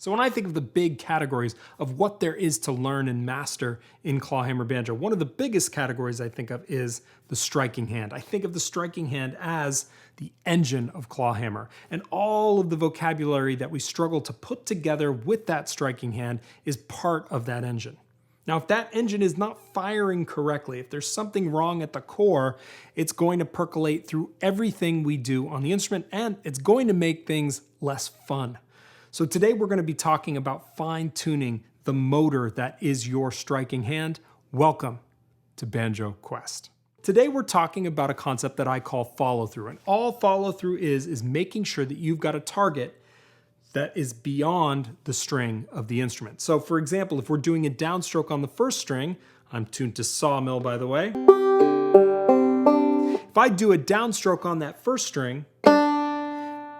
So when I think of the big categories of what there is to learn and master in Clawhammer banjo, one of the biggest categories I think of is the striking hand. I think of the striking hand as the engine of Clawhammer, and all of the vocabulary that we struggle to put together with that striking hand is part of that engine. Now, if that engine is not firing correctly, if there's something wrong at the core, it's going to percolate through everything we do on the instrument, and it's going to make things less fun. So today we're going to be talking about fine-tuning the motor that is your striking hand. Welcome to Banjo Quest. Today we're talking about a concept that I call follow-through, and all follow-through is making sure that you've got a target that is beyond the string of the instrument. So for example, if we're doing a downstroke on the first string, I'm tuned to sawmill by the way. If I do a downstroke on that first string,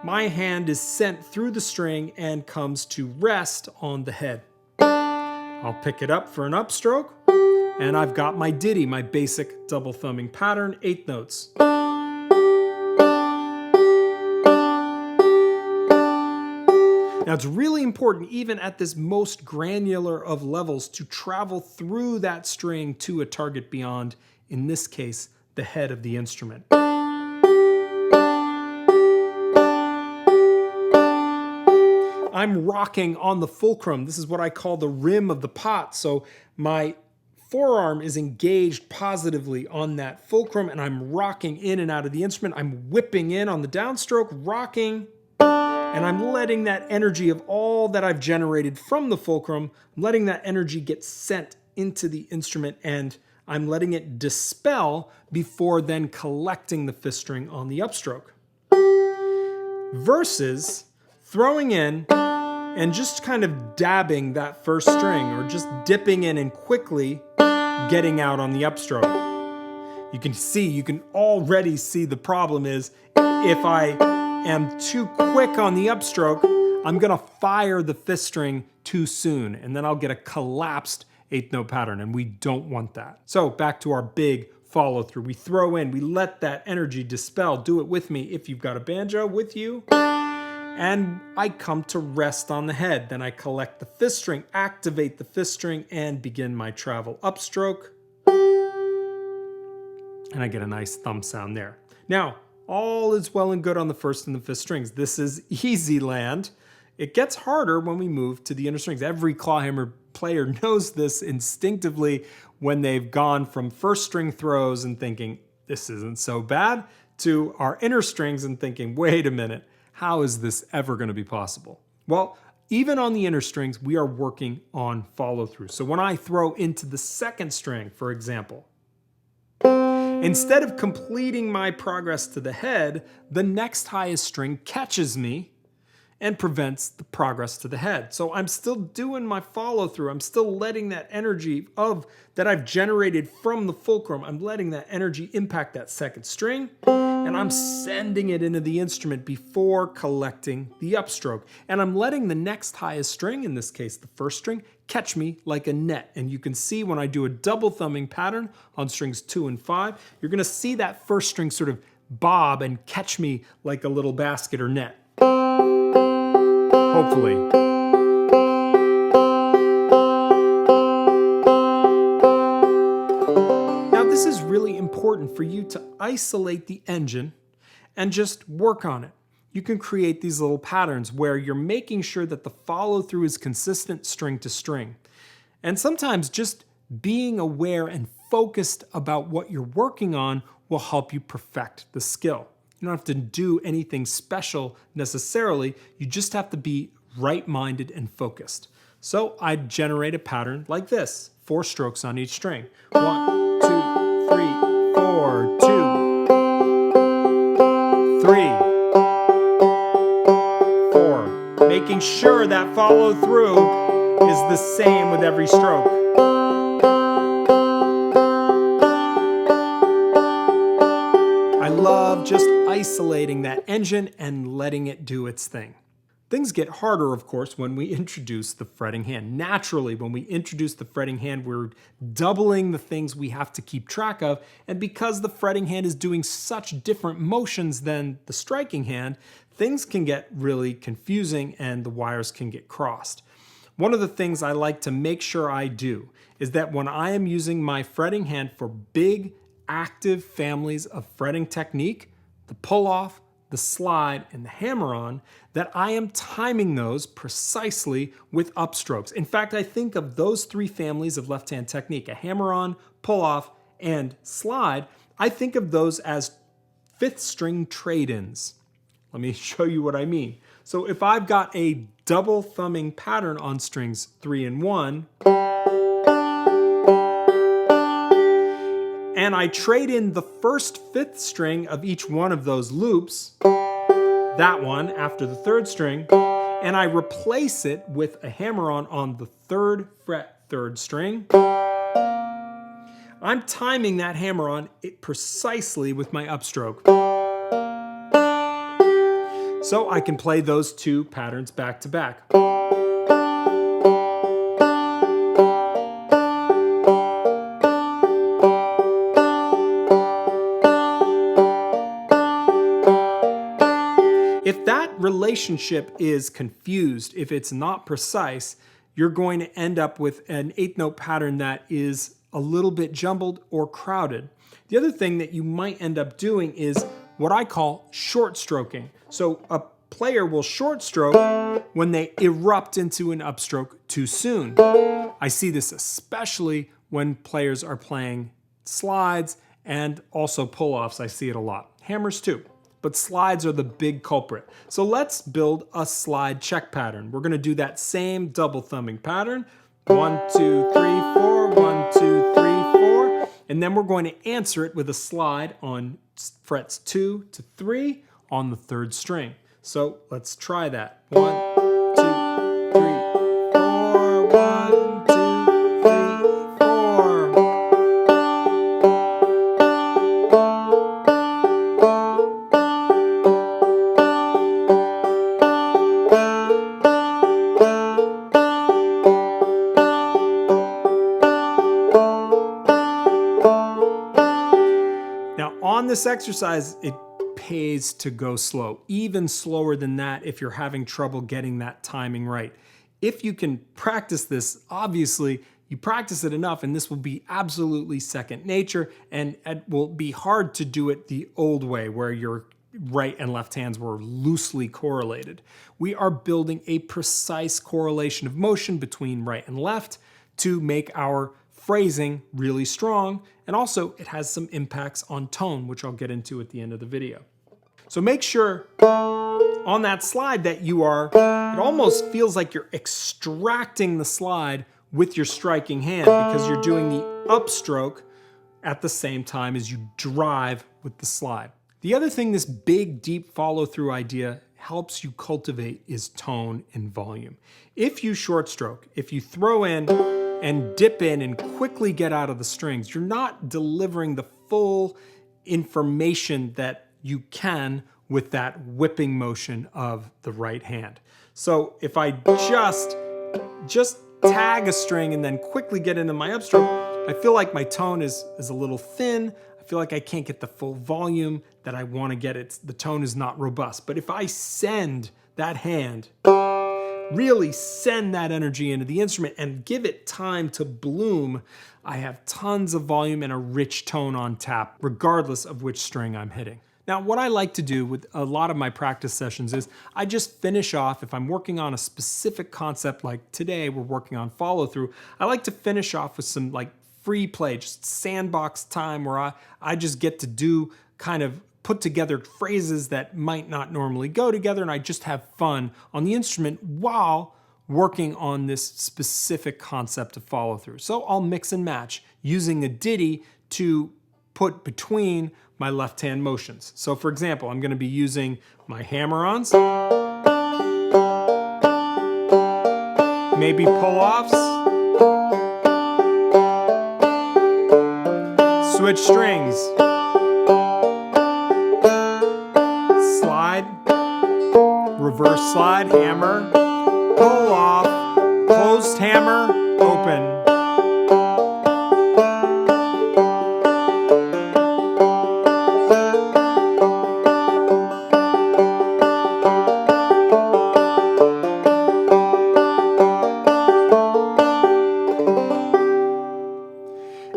my hand is sent through the string and comes to rest on the head. I'll pick it up for an upstroke, and I've got my ditty, my basic double thumbing pattern, 8 notes. Now it's really important, even at this most granular of levels, to travel through that string to a target beyond, in this case, the head of the instrument. I'm rocking on the fulcrum. This is what I call the rim of the pot. So my forearm is engaged positively on that fulcrum, and I'm rocking in and out of the instrument. I'm whipping in on the downstroke, rocking, and I'm letting that energy of all that I've generated from the fulcrum, I'm letting that energy get sent into the instrument, and I'm letting it dispel before then collecting the fifth string on the upstroke. Versus throwing in and just kind of dabbing that first string, or just dipping in and quickly getting out on the upstroke. You can already see the problem is if I am too quick on the upstroke, I'm gonna fire the fifth string too soon, and then I'll get a collapsed 8th note pattern, and we don't want that. So back to our big follow through. We throw in, we let that energy dispel. Do it with me if you've got a banjo with you. And I come to rest on the head. Then I collect the fifth string, activate the fifth string, and begin my travel upstroke. And I get a nice thumb sound there. Now, all is well and good on the first and the fifth strings. This is easy land. It gets harder when we move to the inner strings. Every Clawhammer player knows this instinctively when they've gone from first string throws and thinking, this isn't so bad, to our inner strings and thinking, wait a minute, how is this ever going to be possible? Well, even on the inner strings, we are working on follow through. So when I throw into the second string, for example, instead of completing my progress to the head, the next highest string catches me and prevents the progress to the head. So I'm still doing my follow through. I'm still letting that energy that I've generated from the fulcrum, I'm letting that energy impact that second string, and I'm sending it into the instrument before collecting the upstroke. And I'm letting the next highest string, in this case the first string, catch me like a net. And you can see when I do a double thumbing pattern on strings 2 and 5, you're gonna see that first string sort of bob and catch me like a little basket or net. Hopefully. Now this is really important for you to isolate the engine and just work on it. You can create these little patterns where you're making sure that the follow through is consistent string to string. And sometimes just being aware and focused about what you're working on will help you perfect the skill. You don't have to do anything special necessarily, you just have to be right-minded and focused. So I generate a pattern like this, 4 strokes on each string. 1, 2, 3, 4, 2, 3, 4. Making sure that follow through is the same with every stroke. I love just isolating that engine and letting it do its thing. Things get harder, of course, when we introduce the fretting hand. Naturally, when we introduce the fretting hand, we're doubling the things we have to keep track of. And because the fretting hand is doing such different motions than the striking hand, things can get really confusing and the wires can get crossed. One of the things I like to make sure I do is that when I am using my fretting hand for big, active families of fretting technique, the pull-off, the slide, and the hammer-on, that I am timing those precisely with upstrokes. In fact, I think of those three families of left-hand technique, a hammer-on, pull-off, and slide, I think of those as fifth string trade-ins. Let me show you what I mean. So if I've got a double thumbing pattern on strings 3 and 1, and I trade in the first fifth string of each one of those loops, that one after the third string, and I replace it with a hammer-on on the 3rd fret, 3rd string, I'm timing that hammer-on precisely with my upstroke. So I can play those two patterns back to back. If that relationship is confused, if it's not precise, you're going to end up with an 8th note pattern that is a little bit jumbled or crowded. The other thing that you might end up doing is what I call short stroking. So a player will short stroke when they erupt into an upstroke too soon. I see this especially when players are playing slides and also pull-offs. I see it a lot. Hammers too. But slides are the big culprit. So let's build a slide check pattern. We're gonna do that same double thumbing pattern. 1, 2, 3, 4, 1, 2, 3, 4. And then we're going to answer it with a slide on frets 2 to 3 on the 3rd string. So let's try that. 1, 2, 3, 4, 1, 2, 3, 4. On this exercise, it pays to go slow, even slower than that if you're having trouble getting that timing right. If you can practice this, obviously, you practice it enough and this will be absolutely second nature, and it will be hard to do it the old way where your right and left hands were loosely correlated. We are building a precise correlation of motion between right and left to make our phrasing really strong, and also it has some impacts on tone, which I'll get into at the end of the video. So make sure on that slide that you are, it almost feels like you're extracting the slide with your striking hand because you're doing the upstroke at the same time as you drive with the slide. The other thing this big, deep follow-through idea helps you cultivate is tone and volume. If you short stroke, if you throw in and dip in and quickly get out of the strings, you're not delivering the full information that you can with that whipping motion of the right hand. So if I just tag a string and then quickly get into my upstroke, I feel like my tone is a little thin. I feel like I can't get the full volume that I want to get. The tone is not robust. But if I send that hand, really send that energy into the instrument and give it time to bloom, I have tons of volume and a rich tone on tap, regardless of which string I'm hitting. Now, what I like to do with a lot of my practice sessions is I just finish off, if I'm working on a specific concept, like today we're working on follow through, I like to finish off with some like free play, just sandbox time where I just get to do kind of put together phrases that might not normally go together, and I just have fun on the instrument while working on this specific concept of follow through. So I'll mix and match using a ditty to put between my left hand motions. So for example, I'm going to be using my hammer-ons, maybe pull-offs, switch strings, reverse slide, hammer, pull off, closed hammer, open.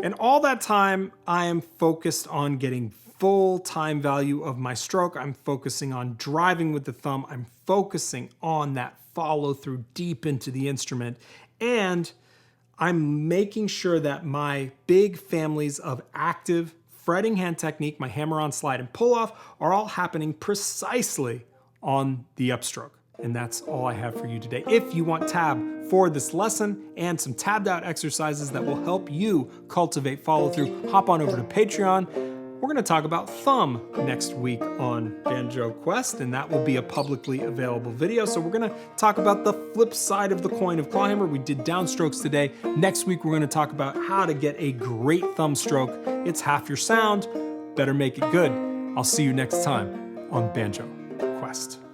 And all that time, I am focused on getting full time value of my stroke. I'm focusing on driving with the thumb. I'm focusing on that follow through deep into the instrument. And I'm making sure that my big families of active fretting hand technique, my hammer on slide and pull off, are all happening precisely on the upstroke. And that's all I have for you today. If you want tab for this lesson and some tabbed out exercises that will help you cultivate follow through, hop on over to Patreon. We're gonna talk about thumb next week on Banjo Quest, and that will be a publicly available video. So we're gonna talk about the flip side of the coin of Clawhammer. We did downstrokes today. Next week, we're gonna talk about how to get a great thumb stroke. It's half your sound, better make it good. I'll see you next time on Banjo Quest.